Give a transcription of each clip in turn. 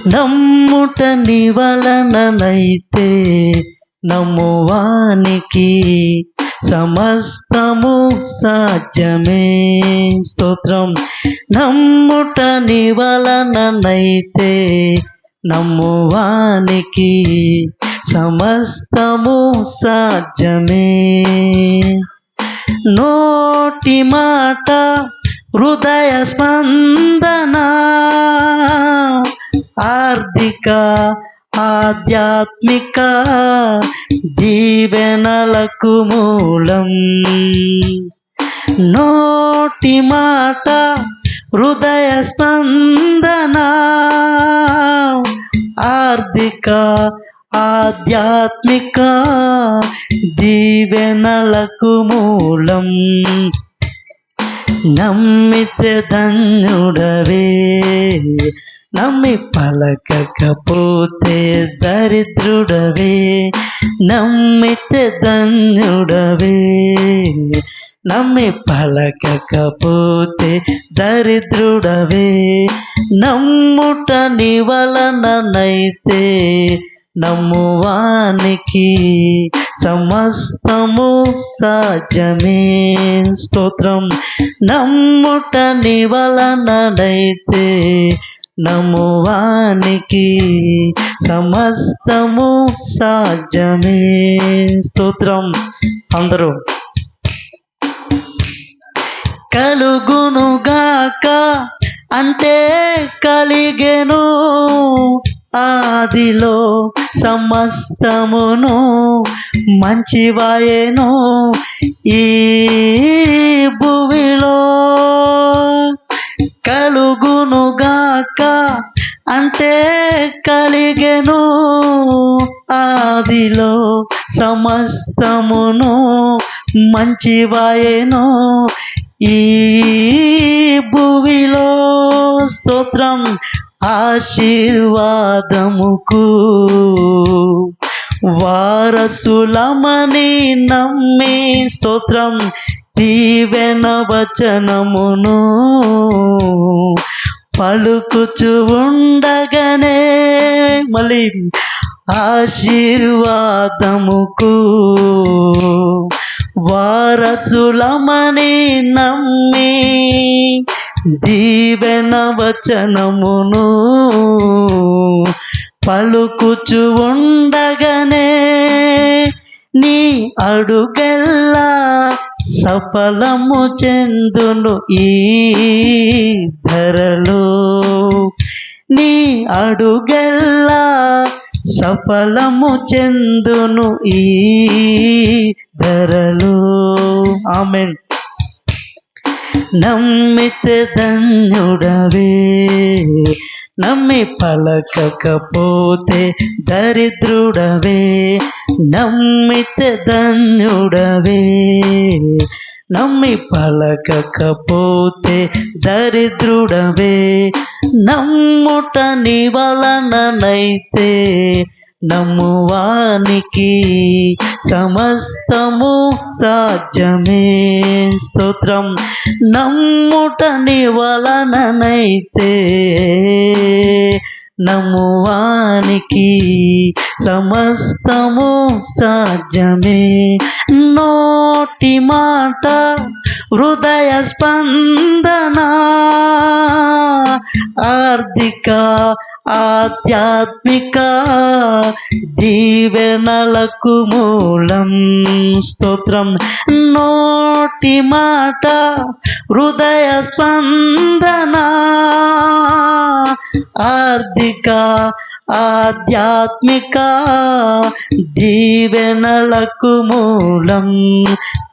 నమ్ముట నీ వలననైతే నమ్మువానికి సమస్తము సాధ్యమే. స్తోత్రం. నమ్ముట నీ వలననైతే నమ్మువానికి సమస్తము సాధ్యమే. నోటి మాట హృదయ స్పందన ఆర్థిక ఆధ్యాత్మిక దీవెనలకు మూలం. నోటి మాట హృదయ స్పందన ఆర్థిక ఆధ్యాత్మిక దీవెనలకు మూలం. నమ్మితే ధన్యుడవే, నమ్మి పలకకపోతే దరిద్రుడవే. నమ్మితే ధన్యుడవే, నమ్మి పలకకపోతే దరిద్రుడవే. నమ్ముట నీ వలననైతే నమ్మువానికి సమస్తము సాధ్యమే. స్తోత్రం. నమ్ముట నీ వలననైతే నమ్మువానికి సమస్తము సాధ్యమే. స్తోత్రం. అందరూ కలుగునుగాక అంటే కలిగెను, ఆదిలో సమస్తమును మంచివాయెను. ఈ భూమిలో కలుగునుగాక అంటే కలిగెను, ఆదిలో సమస్తమును మంచివాయెను. ఈ భూమిలో స్తోత్రం. ఆశీర్వాదముకు వారసులమని నమ్మి స్తోత్రం దీవెన వచనమును పలుకుచు ఉండగానే మళ్ళీ ఆశీర్వాదముకు వారసులమని నమ్మి దీవెన వచనమును పలుకుచు ఉండగానే నీ అడుగెల్లా సఫలము చెందును ఈ ధరలో. నీ అడుగెల్లా సఫలము చెందును ఈ ధరలో. ఆమేన్. నమ్మితే ధన్యుడవే, నమ్మి పలకకపోతే దరిద్రుడవే. నమ్మితే ధన్యుడవే, నమ్మి పలకకపోతే దరిద్రుడవే. నమ్ముట నీ వలననైతే నమ్మువానికి సమస్తము సాధ్యమే. స్తోత్రం. నమ్ముట నీ వలననైతే నమ్మువానికి సమస్తము సాధ్యమే. నోటి మాట హృదయ స్పందన ఆర్థిక ఆధ్యాత్మిక దీవెనలకు మూలం. స్తోత్రం. నోటి మాట హృదయ స్పందన ఆర్థిక ఆధ్యాత్మిక దీవెనలకు మూలం.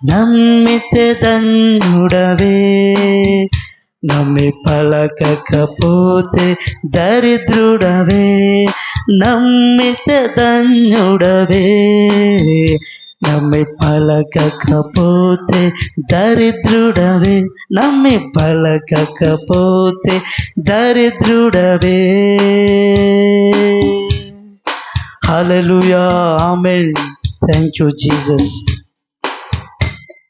నమ్మితే ధన్యుడవే, నమ్మి పలకకపోతే దరిద్రుడవే. నమ్మితే ధన్యుడవే, నమ్మి పలకకపోతే దరిద్రుడవే. నమ్మి పలకకపోతే దరిద్రుడవే. Hallelujah. Amen. Thank you Jesus.